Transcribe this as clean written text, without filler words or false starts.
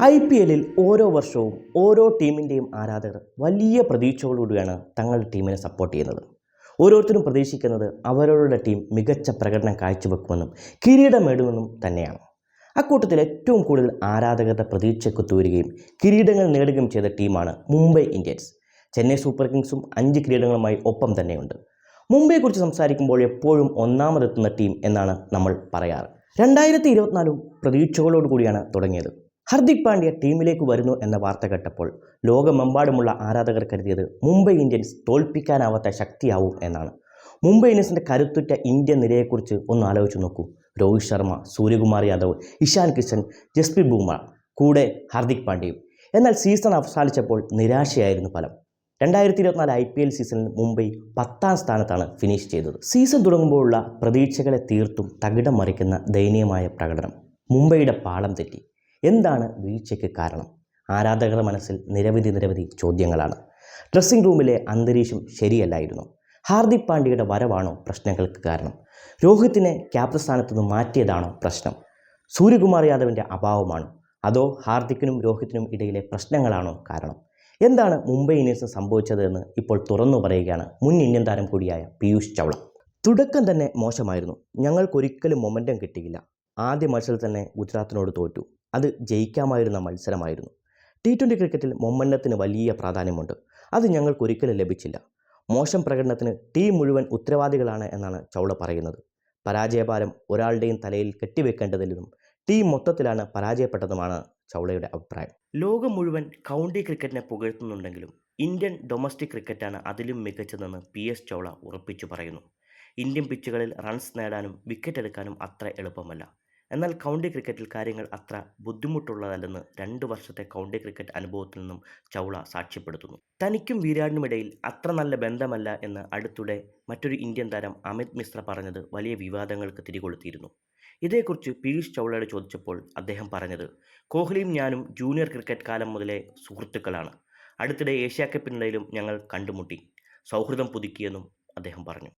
IPL-ൽ ഓരോ വർഷവും ഓരോ ടീമിൻ്റെയും ആരാധകർ വലിയ പ്രതീക്ഷകളോടെയാണ് തങ്ങളുടെ ടീമിനെ സപ്പോർട്ട് ചെയ്യുന്നത്. ഓരോരുത്തരും പ്രതീക്ഷിക്കുന്നത് അവരവരുടെ ടീം മികച്ച പ്രകടനം കാഴ്ചവെക്കുമെന്നും കിരീടം നേടുമെന്നും തന്നെയാണ്. അക്കൂട്ടത്തിൽ ഏറ്റവും കൂടുതൽ ആരാധകരുടെ പ്രതീക്ഷയ്ക്ക് ഒത്തുവരികയും കിരീടങ്ങൾ നേടുകയും ചെയ്ത ടീമാണ് മുംബൈ ഇന്ത്യൻസ്. ചെന്നൈ സൂപ്പർ കിങ്സും 5 കിരീടങ്ങളുമായി ഒപ്പം തന്നെയുണ്ട്. മുംബൈയെക്കുറിച്ച് സംസാരിക്കുമ്പോൾ എപ്പോഴും ഒന്നാമതെത്തുന്ന ടീം എന്നാണ് നമ്മൾ പറയാറ്. 2024 പ്രതീക്ഷകളോട് കൂടിയാണ് തുടങ്ങിയത്. ഹർദിക് പാണ്ഡ്യ ടീമിലേക്ക് വരുന്നു എന്ന വാർത്ത കേട്ടപ്പോൾ ലോകമെമ്പാടുമുള്ള ആരാധകർ കരുതിയത് മുംബൈ ഇന്ത്യൻസ് തോൽപ്പിക്കാനാവാത്ത ശക്തിയാവും എന്നാണ്. മുംബൈ ഇന്ത്യൻസിൻ്റെ കരുത്തുറ്റ ഇന്ത്യൻ നിരയെക്കുറിച്ച് ഒന്ന് ആലോചിച്ച് നോക്കൂ. രോഹിത് ശർമ്മ, സൂര്യകുമാർ യാദവ്, ഇഷാൻ കിഷൻ, ജസ്പ്രീത് ബുംറ, കൂടെ ഹർദിക് പാണ്ഡ്യയും. എന്നാൽ സീസൺ അവസാനിച്ചപ്പോൾ നിരാശയായിരുന്നു ഫലം. 2024 IPL സീസണിൽ മുംബൈ 10ാം സ്ഥാനത്താണ് ഫിനിഷ് ചെയ്തത്. സീസൺ തുടങ്ങുമ്പോഴുള്ള പ്രതീക്ഷകളെ തീർത്തും തകിടം മറിക്കുന്ന ദയനീയമായ പ്രകടനം. മുംബൈയുടെ പാളം തെറ്റി. എന്താണ് വീഴ്ചയ്ക്ക് കാരണം? ആരാധകരുടെ മനസ്സിൽ നിരവധി ചോദ്യങ്ങളാണ്. ഡ്രസ്സിംഗ് റൂമിലെ അന്തരീക്ഷം ശരിയല്ലായിരുന്നു. ഹാർദിക് പാണ്ഡ്യയുടെ വരവാണോ പ്രശ്നങ്ങൾക്ക് കാരണം? രോഹിത്തിനെ ക്യാപ്റ്റൻ സ്ഥാനത്ത് നിന്ന് മാറ്റിയതാണോ പ്രശ്നം? സൂര്യകുമാർ യാദവിൻ്റെ അഭാവമാണോ? അതോ ഹാർദിക്കിനും രോഹിത്തിനും ഇടയിലെ പ്രശ്നങ്ങളാണോ കാരണം? എന്താണ് മുംബൈ ഇന്ത്യൻസിന് സംഭവിച്ചതെന്ന് ഇപ്പോൾ തുറന്നു പറയുകയാണ് മുൻ ഇന്ത്യൻ താരം കൂടിയായ പീയൂഷ് ചൗള. തുടക്കം തന്നെ മോശമായിരുന്നു. ഞങ്ങൾക്കൊരിക്കലും മൊമെൻറ്റം കിട്ടിയില്ല. ആദ്യ മത്സരത്തിൽ തന്നെ ഗുജറാത്തിനോട് തോറ്റു. അത് ജയിക്കാമായിരുന്ന മത്സരമായിരുന്നു. T20 ക്രിക്കറ്റിൽ മൊമെൻറ്റത്തിന് വലിയ പ്രാധാന്യമുണ്ട്. അത് ഞങ്ങൾക്കൊരിക്കലും ലഭിച്ചില്ല. മോശം പ്രകടനത്തിന് ടീം മുഴുവൻ ഉത്തരവാദികളാണ് എന്നാണ് ചൗള പറയുന്നത്. പരാജയഭാരം ഒരാളുടെയും തലയിൽ കെട്ടിവെക്കേണ്ടതില്ലെന്നും ടീം മൊത്തത്തിലാണ് പരാജയപ്പെട്ടതുമാണ് ചൗളയുടെ അഭിപ്രായം. ലോകം മുഴുവൻ കൗണ്ടി ക്രിക്കറ്റിനെ പുകഴ്ത്തുന്നുണ്ടെങ്കിലും ഇന്ത്യൻ ഡൊമസ്റ്റിക് ക്രിക്കറ്റാണ് അതിലും മികച്ചതെന്ന് PS ചൗള ഉറപ്പിച്ചു പറയുന്നു. ഇന്ത്യൻ പിച്ചുകളിൽ റൺസ് നേടാനും വിക്കറ്റ് എടുക്കാനും അത്ര എളുപ്പമല്ല. എന്നാൽ കൗണ്ടി ക്രിക്കറ്റിൽ കാര്യങ്ങൾ അത്ര ബുദ്ധിമുട്ടുള്ളതല്ലെന്ന് 2 വർഷത്തെ കൗണ്ടി ക്രിക്കറ്റ് അനുഭവത്തിൽ നിന്നും ചൗള സാക്ഷ്യപ്പെടുത്തുന്നു. തനിക്കും വിരാടിനുമിടയിൽ അത്ര നല്ല ബന്ധമല്ല എന്ന് അടുത്തിടെ മറ്റൊരു ഇന്ത്യൻ താരം അമിത് മിശ്ര പറഞ്ഞത് വലിയ വിവാദങ്ങൾക്ക് തിരികൊളുത്തിയിരുന്നു. ഇതേക്കുറിച്ച് പീയൂഷ് ചൗളയോട് ചോദിച്ചപ്പോൾ അദ്ദേഹം പറഞ്ഞത്, കോഹ്ലിയും ഞാനും ജൂനിയർ ക്രിക്കറ്റ് കാലം മുതലേ സുഹൃത്തുക്കളാണ്. അടുത്തിടെ ഏഷ്യാ കപ്പിനിടയിലും ഞങ്ങൾ കണ്ടുമുട്ടി. സൗഹൃദം പുതുക്കിയെന്നും അദ്ദേഹം പറഞ്ഞു.